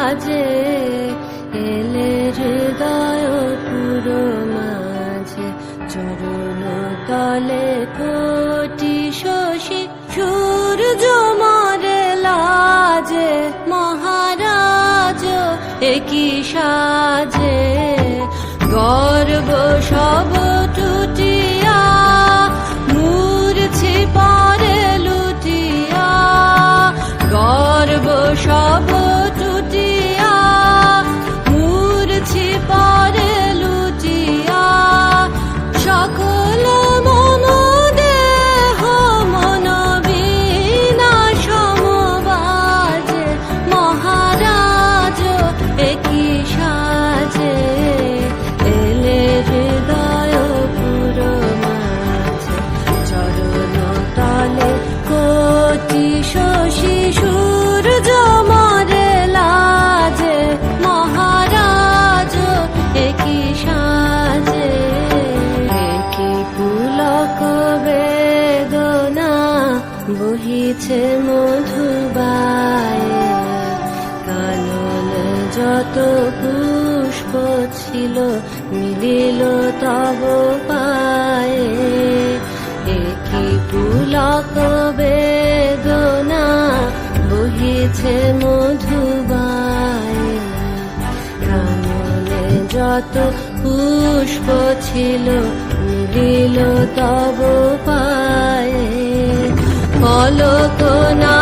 সাজে এলে হৃদয় পুরো মাঝে চরণ তলে কোটি শশী সূর্য মরে লাজে মহারাজ একই সাজে গর্ব সব টুটিয়া মূর্ছি পরে লুটিয়া গর্ব সব টুটিয়া মূর্ছি পরে লুটিয়া সকল মম দেহ মন বিনা সমবাজে মহারাজ একই সাজে এলে হৃদয় পুরো মাঝে চরণ তলে কোটি শশী সূর্য মরে লাজে মহারাজ একই সাজে একই পুলক বেদনা বহিছে মধুবায়ে কানন যত পুষ্প ছিল মিলিল তব পায়ে একই পুলক বেদনা বহিছে মধুবায়ে কাননে যত পুষ্প ছিল মিলিল তব পায়ে পলক না